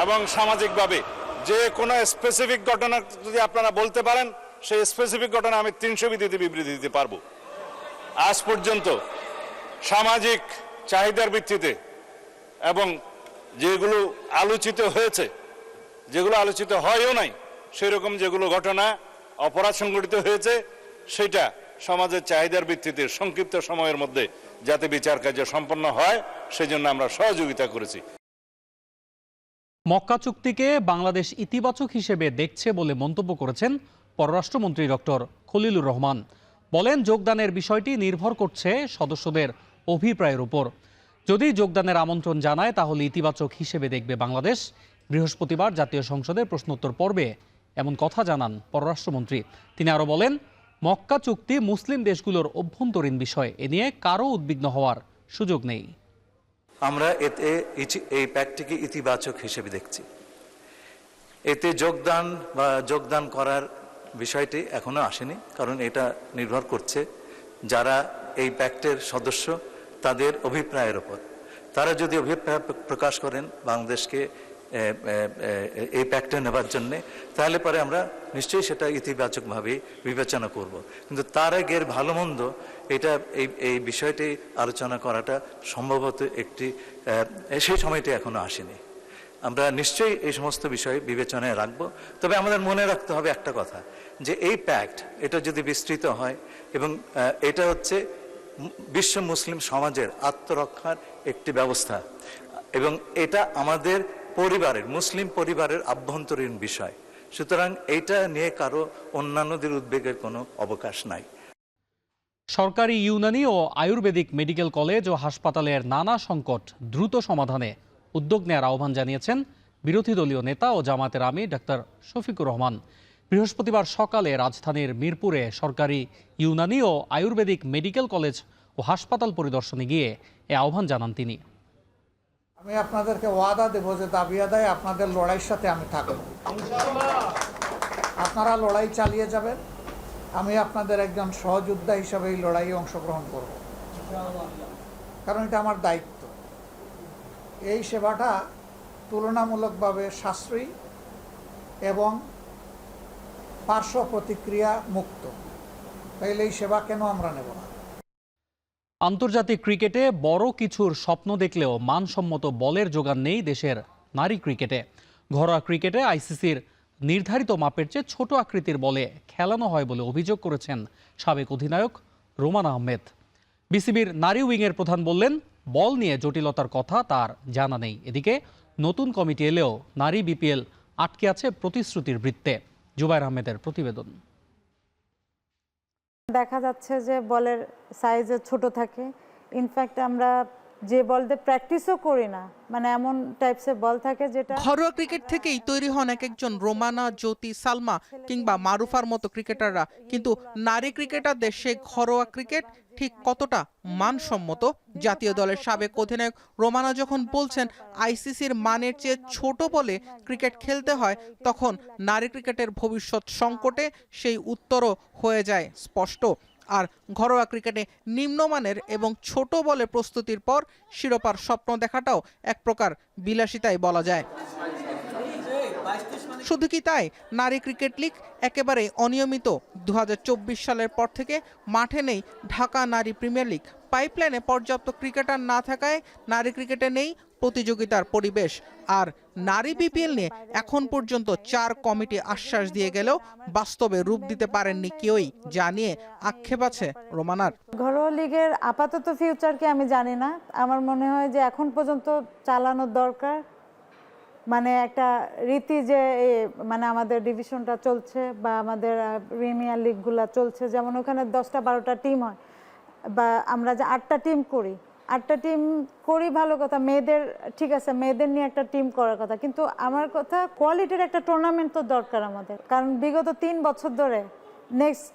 এবং সামাজিকভাবে যে কোনো স্পেসিফিক ঘটনা যদি আপনারা বলতে পারেন, সেই স্পেসিফিক ঘটনা আমি 300 ভিত্তিতে বিবৃতি দিতে পারবো। আজ পর্যন্ত সামাজিক চাহিদার ভিত্তিতে এবং যেগুলো আলোচিত হয়েছে, যেগুলো আলোচিত হয়ও নাই, সেরকম যেগুলো ঘটনা অপরাধ সংঘটিত হয়েছে, সেটা সমাজের চাহিদার ভিত্তিতে সংক্ষিপ্ত সময়ের মধ্যে যাতে বিচার কার্য সম্পন্ন হয় সেজন্য আমরা সহযোগিতা করেছি। মক্কা চুক্তিকে বাংলাদেশ ইতিবাচক হিসেবে দেখছে বলে মন্তব্য করেছেন পররাষ্ট্রমন্ত্রী ডক্টর খলিলুর রহমান। বলেন, যোগদানের বিষয়টি নির্ভর করছে সদস্যদের অভিপ্রায়ের উপর। যদি যোগদানের আমন্ত্রণ জানায় তাহলে ইতিবাচক হিসেবে দেখবে বাংলাদেশ। বৃহস্পতিবার জাতীয় সংসদে প্রশ্নোত্তর পর্বে এমন কথা জানান পররাষ্ট্রমন্ত্রী। তিনি আরও বলেন, মক্কা চুক্তি মুসলিম দেশগুলোর অভ্যন্তরীণ বিষয়, এ নিয়ে কারও উদ্বিগ্ন হওয়ার সুযোগ নেই। আমরা এতে এই প্যাক্টটিকে ইতিবাচক হিসেবে দেখছি। এতে যোগদান করার বিষয়টি এখনো আসেনি, কারণ এটা নির্ভর করছে যারা এই প্যাক্টের সদস্য তাদের অভিপ্রায়ের উপর। তারা যদি অভিপ্রায় প্রকাশ করেন বাংলাদেশকে এই প্যাক্টে নেবার জন্য, তাহলে পরে আমরা নিশ্চয়ই সেটা ইতিবাচকভাবে বিবেচনা করব। কিন্তু তার আগের ভালো মন্দ এটা এই বিষয়টি আলোচনা করাটা সম্ভবত সেই সময়টি এখনো আসেনি। আমরা নিশ্চয়ই এই সমস্ত বিষয় বিবেচনায় রাখব। তবে আমাদের মনে রাখতে হবে একটা কথা, যে এই প্যাক্ট এটা যদি বিস্তৃত হয় এবং এটা হচ্ছে বিশ্ব মুসলিম সমাজের আত্মরক্ষার একটি ব্যবস্থা, এবং এটা আমাদের পরিবারের, মুসলিম পরিবারের আভ্যন্তরীণ বিষয়। সুতরাং এটা নিয়ে কারো অন্যান্যদের উদ্বেগের কোনো অবকাশ নাই। সরকারি ইউনানি ও আয়ুর্বেদিক মেডিকেল কলেজ ও হাসপাতালের নানা সংকট দ্রুত সমাধানে উদ্যোগ নেওয়ার আহ্বান জানিয়েছেন বিরোধী দলীয় নেতা ও জামায়াতের আমির ডাক্তার শফিকুর রহমান। বৃহস্পতিবার সকালে রাজধানীর মিরপুরে সরকারি ইউনানি ও আয়ুর্বেদিক মেডিকেল কলেজ ও হাসপাতাল পরিদর্শনে গিয়ে এ আহ্বান জানান তিনি। আমি আপনাদেরকে ওয়াদা দেব যে দাবি আদায় আপনাদের লড়াইয়ের সাথে আমি থাকব। আপনারা লড়াই চালিয়ে যাবেন, আমি আপনাদের একজন সহযোদ্ধা হিসাবে এই লড়াইয়ে অংশগ্রহণ করব, কারণ এটা আমার দায়িত্ব। এই সেবাটা তুলনামূলকভাবে সাশ্রয়ী এবং পার্শ্ব প্রতিক্রিয়া মুক্ত, তাইলে এই সেবা কেন আমরা নেব না? আন্তর্জাতিক ক্রিকেটে বড় কিছুর স্বপ্ন দেখলেও মানসম্মত বলের যোগান নেই দেশের নারী ক্রিকেটে। ঘরোয়া ক্রিকেটে আইসিসির নির্ধারিত মাপের চেয়ে ছোট আকৃতির বলে খেলানো হয় বলে অভিযোগ করেছেন সাবেক অধিনায়ক রোমান আহমেদ। বিসিবির নারী উইংয়ের প্রধান বললেন, বল নিয়ে জটিলতার কথা তার জানা নেই। এদিকে নতুন কমিটি এলেও নারী বিপিএল আটকে আছে প্রতিশ্রুতির বৃত্তে। জুবায়ের আহমেদের প্রতিবেদন। দেখা যাচ্ছে যে বলের সাইজে ছোট থাকে। ইনফ্যাক্ট আমরা যে বল দিয়ে প্র্যাকটিসও করি না, মানে এমন টাইপসের বল থাকে যেটা। ঘরোয়া ক্রিকেট থেকেই তৈরি হন এক একজন রোমানা, জ্যোতি, সালমা কিংবা মারুফার মতো ক্রিকেটাররা, কিন্তু নারী ক্রিকেটারদের সেই ঘরোয়া ক্রিকেট ঠিক কতটা মানসম্মত? জাতীয় দলের সাবেক অধিনায়ক রোমানা যখন বলছেন আইসিসির মানের চেয়ে ছোট বলে ক্রিকেট খেলতে হয়, তখন নারী ক্রিকেটের ভবিষ্যৎ সংকটে সেই উত্তরও হয়ে যায় স্পষ্ট। আর ঘরোয়া ক্রিকেটে নিম্নমানের এবং ছোট বলে প্রস্তুতির পর শিরোপার স্বপ্ন দেখাটাও এক প্রকার বিলাসিতাই বলা যায়। শুধু কি তাই, নারী ক্রিকেট লীগ একেবারে অনিয়মিত। 2024 সালের পর থেকে মাঠে নেই ঢাকা নারী প্রিমিয়ার লিগ। পাইপলাইনে পর্যাপ্ত ক্রিকেটার না থাকায় নারী ক্রিকেটে নেই প্রতিযোগিতার পরিবেশ। আর নারী বিপিএল নিয়ে এখন পর্যন্ত 4 কমিটি আশ্বাস দিয়ে গেলেও বাস্তবে রূপ দিতে পারেননি কেউই, যা নিয়ে আক্ষেপ আছে রোমানার। ঘরোয়া লিগের আপাতত ফিউচারকে আমি জানি না, আমার মনে হয় যে এখন পর্যন্ত চালানোর দরকার। মানে একটা রীতি যে মানে আমাদের ডিভিশনটা চলছে বা আমাদের প্রিমিয়ার লিগগুলো চলছে, যেমন ওখানে 10টা 12টা টিম হয় বা আমরা যে 8টা টিম করি, 8টা টিম করি ভালো কথা, মেয়েদের ঠিক আছে, মেয়েদের নিয়ে একটা টিম করার কথা, কিন্তু আমার কথা কোয়ালিটির একটা টুর্নামেন্ট তো দরকার আমাদের। কারণ বিগত 3 বছর ধরে নেক্সট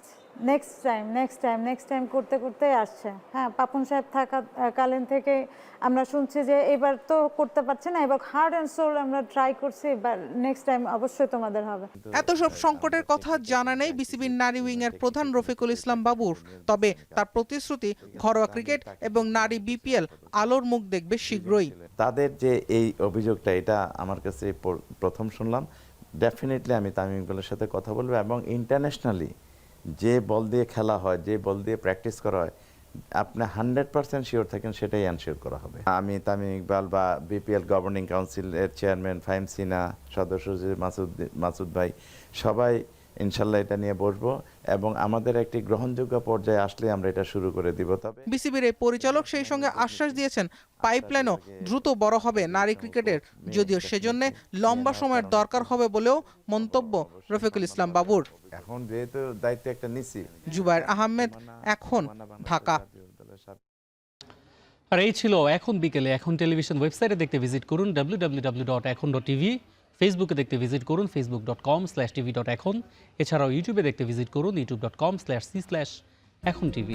টাইম করতে করতে আসছে। হ্যাঁ, পাপন সাহেব থাকাকালীন থেকে আমরা শুনছি যে এবার তো করতে পারছে না, এবার হার্ড অ্যান্ড সোল আমরা ট্রাই করছি, নেক্সট টাইম অবশ্যই তোমাদের হবে। এত সব সংকটের কথা জানা নেই বিসিবির নারী উইংয়ের প্রধান রফিকুল ইসলাম বাবুর। তবে তার প্রতিশ্রুতি ঘরোয়া ক্রিকেট এবং নারী বিপিএল আলোর মুখ দেখবে শীঘ্রই। তাদের যে এই অভিযোগটা, এটা আমার কাছে প্রথম শুনলাম। ডেফিনেটলি আমি তামিম ইকবালের সাথে কথা বলবো এবং ইন্টারন্যাশনালি যে বল দিয়ে খেলা হয়, যে বল দিয়ে প্র্যাকটিস করা হয়, আপনি 100% শিওর থাকেন সেটাই এনশিওর করা হবে। আমি তামিম ইকবাল বা বিপিএল গভর্নিং কাউন্সিলের চেয়ারম্যান ফাহিম সিনা, সদস্য মাসুদ ভাই, সবাই ইনশাল্লাহ এটা নিয়ে বসবো এবং আমাদের একটি গ্রহণযোগ্য পর্যায়ে আসলে আমরা এটা শুরু করে দিব। তবে বিসিবির এই পরিচালক সেই সঙ্গে আশ্বাস দিয়েছেন পাইপলাইনও দ্রুত বড় হবে নারী ক্রিকেটের, যদিও সেজন্য লম্বা সময়ের দরকার হবে বলেও মন্তব্য রফিকুল ইসলাম বাবুর। এখন যেহেতু দায়িত্ব একটা নিছি। জুবায়ের আহমেদ, এখন, ঢাকা। আর এই ছিল এখন বিকেলে। এখন টেলিভিশন ওয়েবসাইটে দেখতে ভিজিট করুন www.ekhon.tv, ফেসবুকে দেখতে ভিজিট করুন facebook.com/tv.ekhon, এছাড়াও ইউটিউবে দেখতে ভিজিট করুন youtube.com/c/ekhon tv।